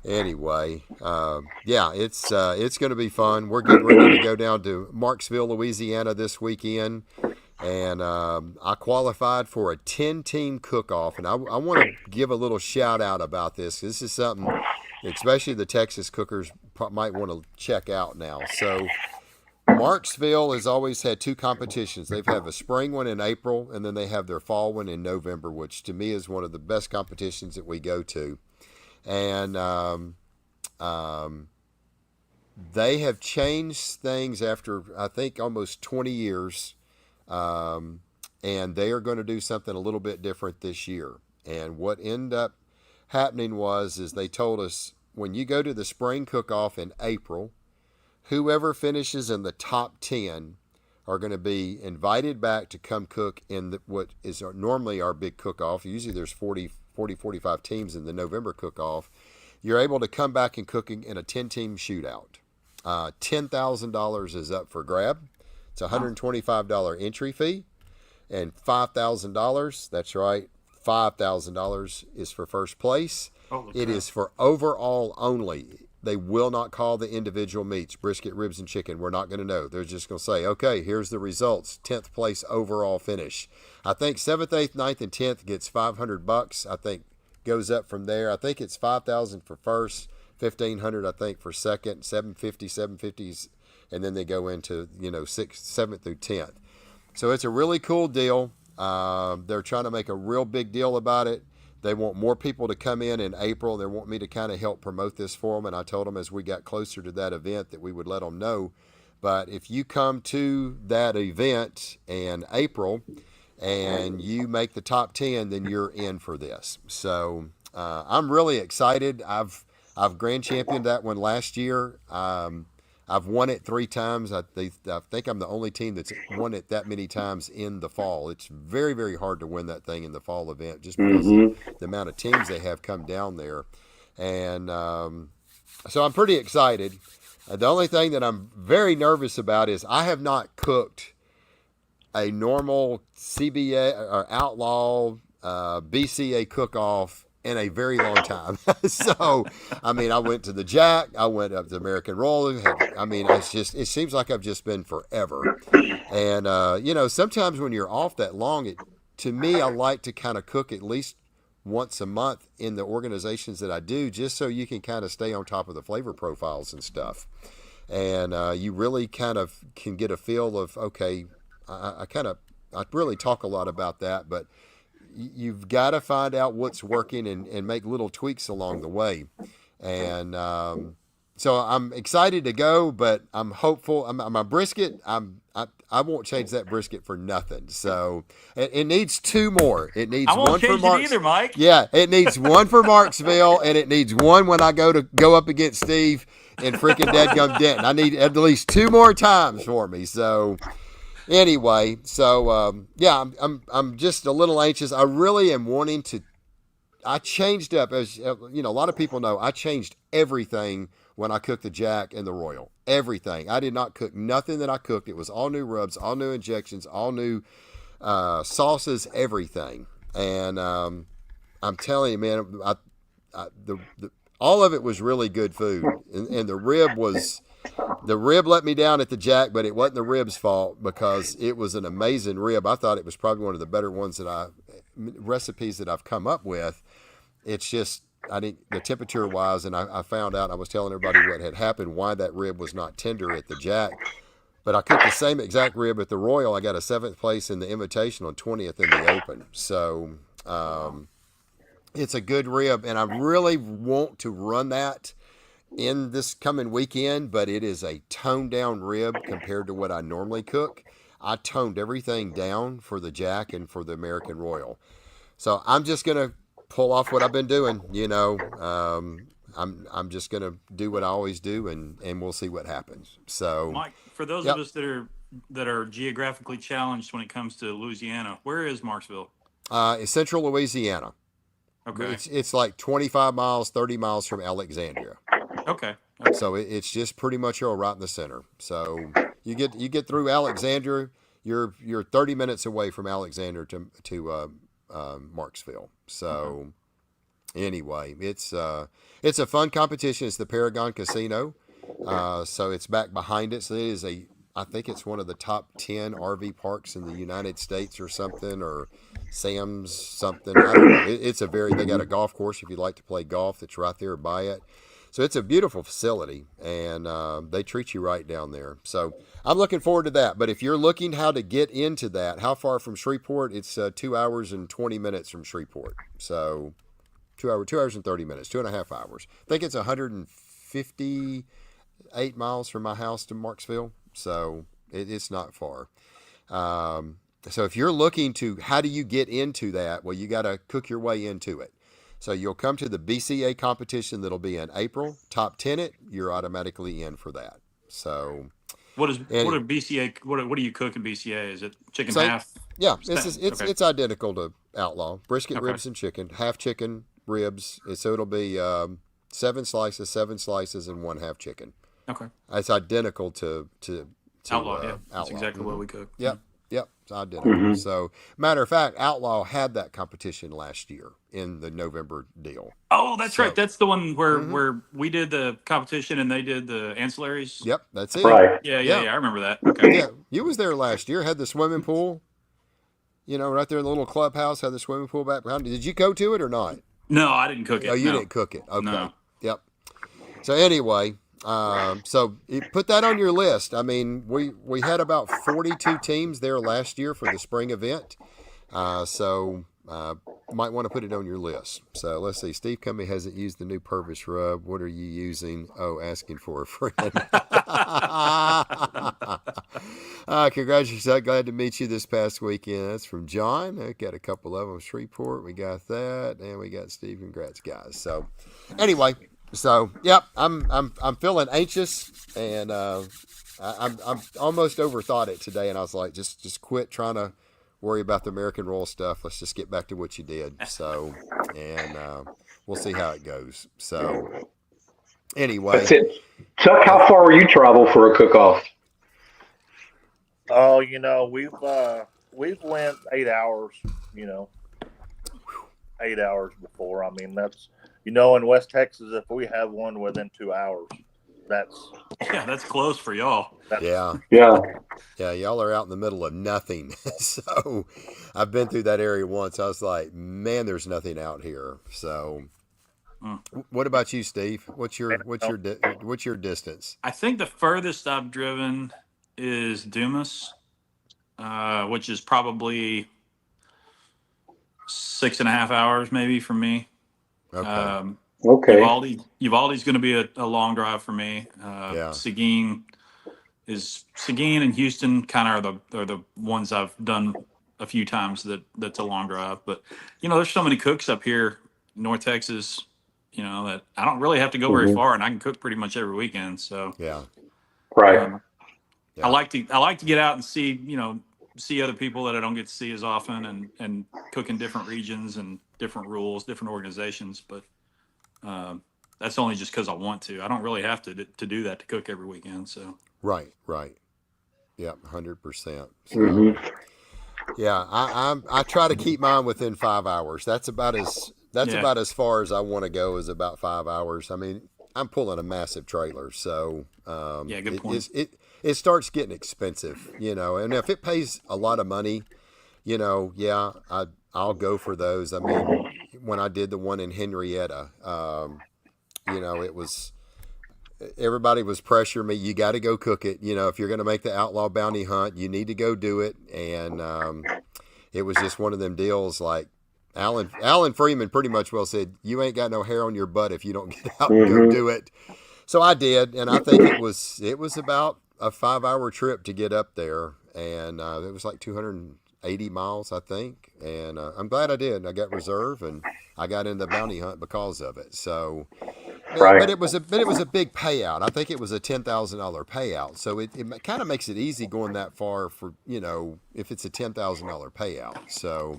Anyway, yeah, it's going to be fun. We're getting ready to go down to Marksville, Louisiana this weekend, and I qualified for a 10-team cook-off, and I want to give a little shout out about this. This is something, especially the Texas cookers might want to check out now. So Marksville has always had two competitions. They've had a spring one in April, and then they have their fall one in November, which to me is one of the best competitions that we go to. And um, they have changed things after I think almost 20 years, um, and they are going to do something a little bit different this year. And what ended up happening was is they told us when you go to the spring cook-off in April, whoever finishes in the top 10 are going to be invited back to come cook in what is normally our big cook-off. Usually there's 45 teams in the November cook-off. You're able to come back and cooking in a 10-team shootout. $10,000 is up for grab. It's a $125 entry fee, and $5,000. That's right, $5,000 is for first place. Holy It crap. is for overall only. They will not call the individual meats, brisket, ribs, and chicken. We're not going to know. They're just going to say, okay, here's the results. 10th place overall finish. I think 7th, 8th, ninth, and 10th gets $500. I think goes up from there. I think it's 5,000 for first, 1,500 I think for second, 750, 750s, and then they go into 6th, 7th through 10th. So it's a really cool deal. They're trying to make a real big deal about it. They want more people to come in April. They want me to kind of help promote this for them. And I told them as we got closer to that event that we would let them know. But if you come to that event in April and you make the top 10, then you're in for this. So I'm really excited. I've grand championed that one last year. I've won it 3 times. I think I'm the only team that's won it that many times in the fall. It's very, very hard to win that thing in the fall event just because of Mm-hmm. the amount of teams they have come down there. And so I'm pretty excited. The only thing that I'm very nervous about is I have not cooked a normal CBA or outlaw BCA cook off in a very long time. So, I mean, I went to the Jack, I went up to American Roll. I mean, it seems like I've just been forever. And, sometimes when you're off that long, to me, I like to kind of cook at least once a month in the organizations that I do, just so you can kind of stay on top of the flavor profiles and stuff. And you really kind of can get a feel of, okay, I really talk a lot about that, but you've got to find out what's working and make little tweaks along the way. And so I'm excited to go, but I'm hopeful. My brisket, I won't change that brisket for nothing. So it needs 2 more. It I needs won't one for change it Marks. either, Mike. Yeah, it needs one for Marksville, and it needs one when I go up against Steve in freaking Deadgum Denton. I need at least 2 more times for me. So anyway, so yeah, I'm just a little anxious. I really am wanting to. I changed up, as a lot of people know. I changed everything when I cooked the Jack and the Royal. Everything. I did not cook nothing that I cooked. It was all new rubs, all new injections, all new sauces, everything. And I'm telling you, man, all of it was really good food, and the rib let me down at the Jack, but it wasn't the rib's fault because it was an amazing rib. I thought it was probably one of the better recipes that I've come up with. It's just, I think the temperature wise, and I found out, I was telling everybody what had happened, why that rib was not tender at the Jack. But I cooked the same exact rib at the Royal. I got a 7th place in the Invitational and 20th in the Open. So it's a good rib, and I really want to run that in this coming weekend, but it is a toned down rib compared to what I normally cook. I toned everything down for the Jack and for the American Royal. So I'm just gonna pull off what I've been doing. I'm just gonna do what I always do, and we'll see what happens. So, Mike, for those of yep, us that are geographically challenged when it comes to Louisiana, where is Marksville? it's Central Louisiana. Okay. It's like 25 miles, 30 miles from Alexandria. Okay. Okay. So it's just pretty much right in the center. So you get through Alexandria, you're 30 minutes away from Alexandria to Marksville. So anyway, it's a fun competition. It's the Paragon Casino, so it's back behind it. So it is I think it's one of the top 10 RV parks in the United States or something, or Sam's something. I don't know. It's a they got a golf course if you'd like to play golf that's right there by it. So it's a beautiful facility, and they treat you right down there. So I'm looking forward to that. But if you're looking how to get into that, how far from Shreveport? It's 2 hours and 20 minutes from Shreveport. So 2 hours and 30 minutes, 2.5 hours. I think it's 158 miles from my house to Marksville. So it's not far. So if you're looking to how do you get into that, well, you got to cook your way into it. So you'll come to the BCA competition that'll be in April. Top 10 it, you're automatically in for that. So what are BCA? What do you cook in BCA? Is it chicken same, half? yeah, Okay. it's identical to Outlaw. Brisket, Okay. ribs, and chicken. Half chicken, ribs. So it'll be 7 slices, 1/2 chicken. Okay. It's identical to Outlaw. Yeah, that's Outlaw. exactly what we cook. Yep. Yep. It's identical. So, matter of fact, Outlaw had that competition last year in the November deal. Oh, that's So, right. That's the one where we did the competition and they did the ancillaries. yep, that's it. Right. Yeah. I remember that. Okay. Yeah, you was there last year. Had the swimming pool. Right there in the little clubhouse. Had the swimming pool back behind. Did you go to it or not? No, I didn't cook it. Oh, you no. didn't cook it. Okay. No. Yep. So anyway, so put that on your list. I mean, we had about 42 teams there last year for the spring event. So might want to put it on your list. So let's see. Steve Cummey hasn't used the new Purvis rub. What are you using? Oh, asking for a friend. Congratulations. Glad to meet you this past weekend. That's from John. I got a couple of them. Shreveport. We got that. And we got Steve. Congrats, guys. So anyway. So, yep, I'm feeling anxious, and I'm almost overthought it today, and I was like, just quit trying to worry about the American Royal stuff. Let's just get back to what you did. So, and we'll see how it goes. So, anyway, that's it. Chuck, how far will you travel for a cook-off? Oh, we've went 8 hours. 8 hours before. I mean, that's. In West Texas, if we have one within 2 hours, that's close for y'all. Yeah. Y'all are out in the middle of nothing. So I've been through that area once. I was like, man, there's nothing out here. So what about you, Steve? What's your distance? I think the furthest I've driven is Dumas, which is probably 6.5 hours maybe for me. Okay. Okay. Uvalde's going to be a long drive for me. Seguin and Houston kind of are the ones I've done a few times that's a long drive. But there's so many cooks up here, North Texas, that I don't really have to go very far, and I can cook pretty much every weekend. So yeah, right. I like to get out and see other people that I don't get to see as often, and cook in different regions and different rules, different organizations. But that's only just because I want to. I don't really have to do that to cook every weekend. So right. Yep, 100%. So, yeah, I try to keep mine within 5 hours. That's about as far as I want to go, is about 5 hours. I mean, I'm pulling a massive trailer, so good point. It starts getting expensive, and if it pays a lot of money, I'll go for those. I mean, when I did the one in Henrietta, it was, everybody was pressuring me. You got to go cook it. If you're going to make the outlaw bounty hunt, you need to go do it. And it was just one of them deals. Like Alan Freeman pretty much well said, you ain't got no hair on your butt if you don't get out and go do it. So I did, and I think it was about a 5-hour trip to get up there, and it was like 280 miles, I think. And I'm glad I did. I got reserve, and I got in the bounty hunt because of it. So, but it was a big payout. I think it was a $10,000 payout. So it kind of makes it easy going that far for if it's a $10,000 payout. So